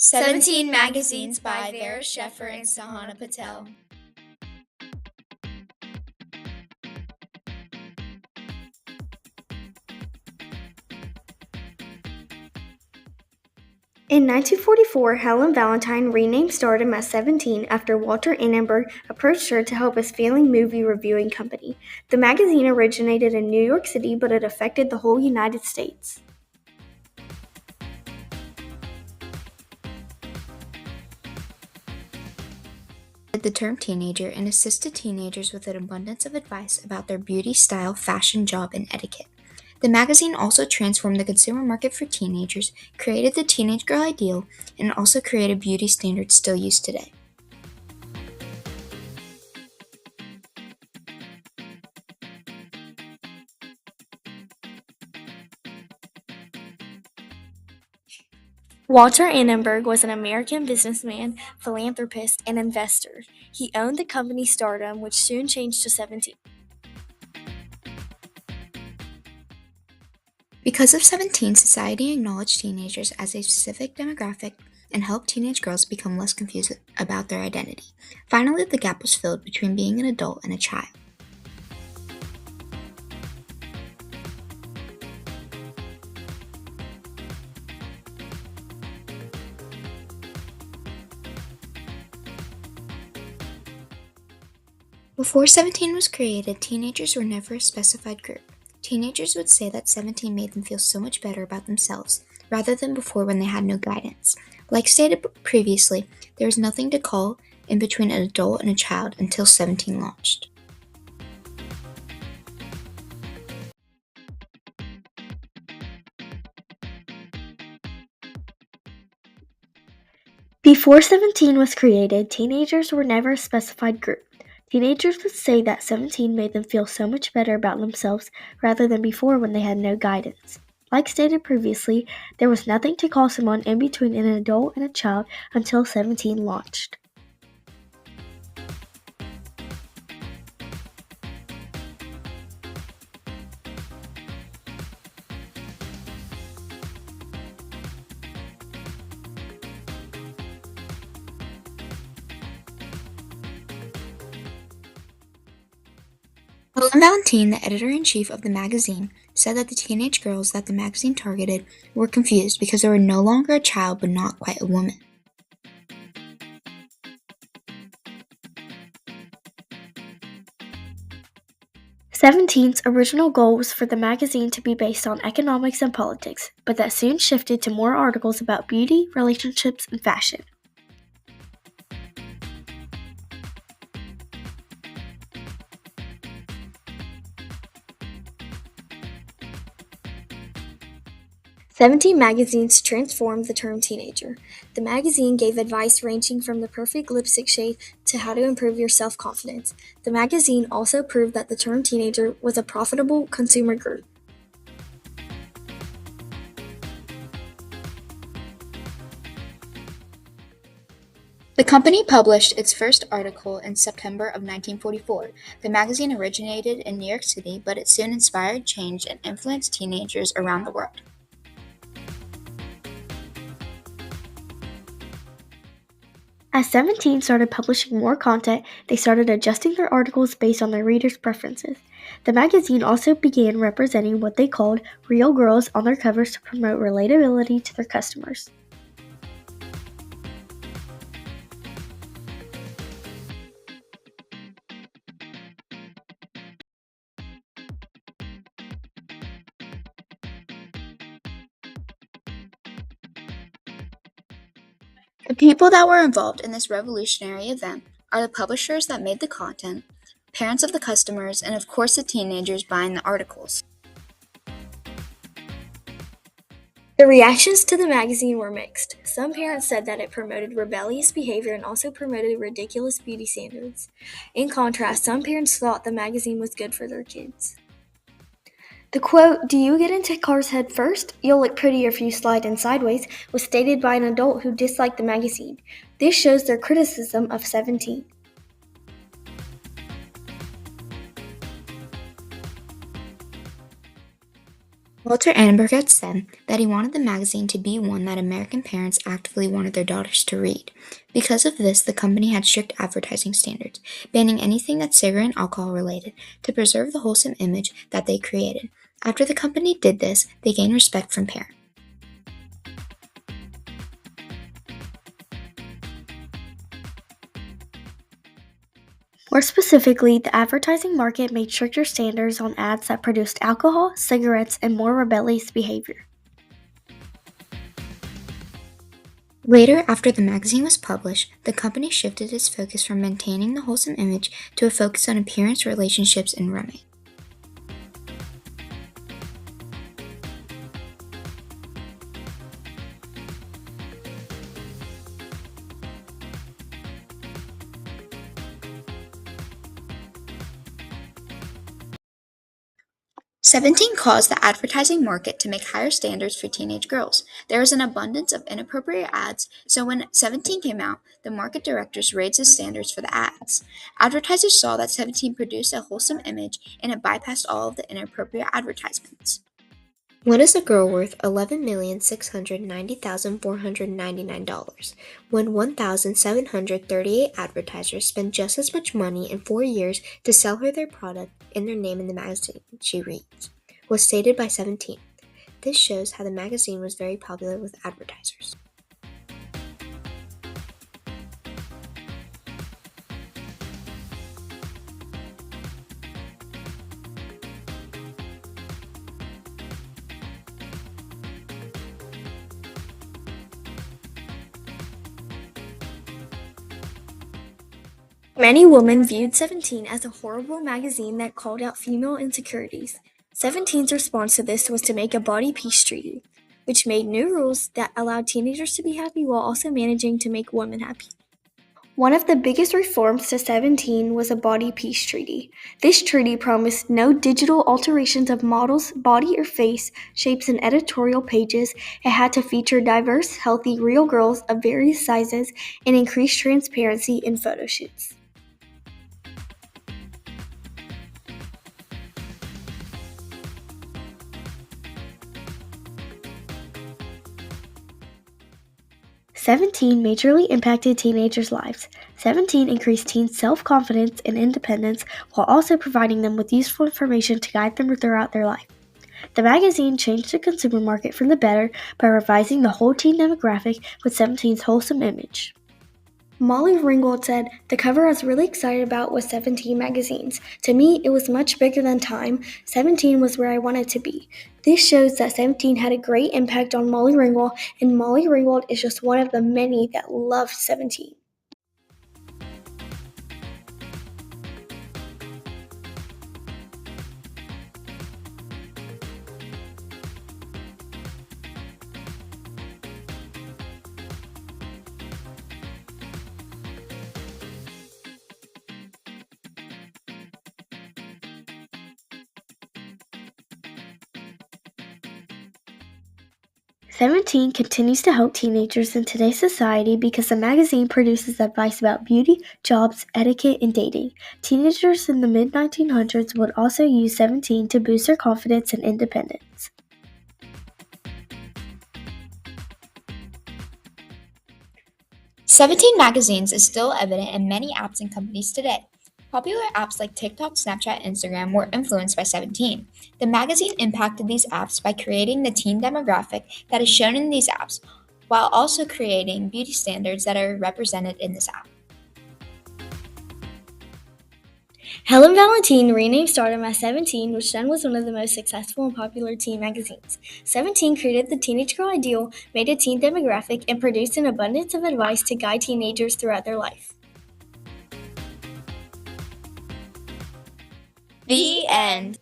17 Magazines by Vera Sheffer and Sahana Patel. In 1944, Helen Valentine renamed Stardom as 17 after Walter Annenberg approached her to help his failing movie reviewing company. The magazine originated in New York City, but it affected the whole United States. The term teenager and assisted teenagers with an abundance of advice about their beauty, style, fashion, job, and etiquette. The magazine also transformed the consumer market for teenagers, created the teenage girl ideal, and also created beauty standards still used today. Walter Annenberg was an American businessman, philanthropist, and investor. He owned the company Stardom, which soon changed to 17. Because of 17, society acknowledged teenagers as a specific demographic and helped teenage girls become less confused about their identity. Finally, the gap was filled between being an adult and a child. Before 17 was created, teenagers were never a specified group. Teenagers would say that 17 made them feel so much better about themselves, rather than before when they had no guidance. Like stated previously, there was nothing to call in between an adult and a child until 17 launched. Before 17 was created, teenagers were never a specified group. Teenagers would say that 17 made them feel so much better about themselves rather than before when they had no guidance. Like stated previously, there was nothing to call someone in between an adult and a child until 17 launched. Helen Valentine, the editor-in-chief of the magazine, said that the teenage girls that the magazine targeted were confused because they were no longer a child but not quite a woman. Seventeen's original goal was for the magazine to be based on economics and politics, but that soon shifted to more articles about beauty, relationships, and fashion. Seventeen magazines transformed the term teenager. The magazine gave advice ranging from the perfect lipstick shade to how to improve your self-confidence. The magazine also proved that the term teenager was a profitable consumer group. The company published its first article in September of 1944. The magazine originated in New York City, but it soon inspired change and influenced teenagers around the world. As 17 started publishing more content, they started adjusting their articles based on their readers' preferences. The magazine also began representing what they called real girls on their covers to promote relatability to their customers. The people that were involved in this revolutionary event are the publishers that made the content, parents of the customers, and of course the teenagers buying the articles. The reactions to the magazine were mixed. Some parents said that it promoted rebellious behavior and also promoted ridiculous beauty standards. In contrast, some parents thought the magazine was good for their kids. The quote, "Do you get into cars head first? You'll look prettier if you slide in sideways," was stated by an adult who disliked the magazine. This shows their criticism of 17. Walter Annenberg had said that he wanted the magazine to be one that American parents actively wanted their daughters to read. Because of this, the company had strict advertising standards, banning anything that's cigarette and alcohol related to preserve the wholesome image that they created. After the company did this, they gained respect from parents. More specifically, the advertising market made stricter standards on ads that produced alcohol, cigarettes, and more rebellious behavior. Later, after the magazine was published, the company shifted its focus from maintaining the wholesome image to a focus on appearance, relationships, and romance. Seventeen caused the advertising market to make higher standards for teenage girls. There was an abundance of inappropriate ads, so when Seventeen came out, the market directors raised the standards for the ads. Advertisers saw that Seventeen produced a wholesome image and it bypassed all of the inappropriate advertisements. What is a girl worth $11,690,499 when 1,738 advertisers spend just as much money in 4 years to sell her their product and their name in the magazine she reads? Was stated by 17. This shows how the magazine was very popular with advertisers. Many women viewed Seventeen as a horrible magazine that called out female insecurities. Seventeen's response to this was to make a body peace treaty, which made new rules that allowed teenagers to be happy while also managing to make women happy. One of the biggest reforms to Seventeen was a body peace treaty. This treaty promised no digital alterations of models' body or face shapes in editorial pages. It had to feature diverse, healthy, real girls of various sizes and increase transparency in photo shoots. 17 majorly impacted teenagers' lives. 17 increased teens' self-confidence and independence while also providing them with useful information to guide them throughout their life. The magazine changed the consumer market for the better by revising the whole teen demographic with 17's wholesome image. Molly Ringwald said, "The cover I was really excited about was 17 magazines. To me, it was much bigger than Time. 17 was where I wanted to be." This shows that 17 had a great impact on Molly Ringwald, and Molly Ringwald is just one of the many that loved 17. Seventeen continues to help teenagers in today's society because the magazine produces advice about beauty, jobs, etiquette, and dating. Teenagers in the mid-1900s would also use 17 to boost their confidence and independence. Seventeen magazines is still evident in many apps and companies today. Popular apps like TikTok, Snapchat, and Instagram were influenced by 17. The magazine impacted these apps by creating the teen demographic that is shown in these apps, while also creating beauty standards that are represented in this app. Helen Valentine renamed Stardom as 17, which then was one of the most successful and popular teen magazines. 17 created the teenage girl ideal, made a teen demographic, and produced an abundance of advice to guide teenagers throughout their life. The end.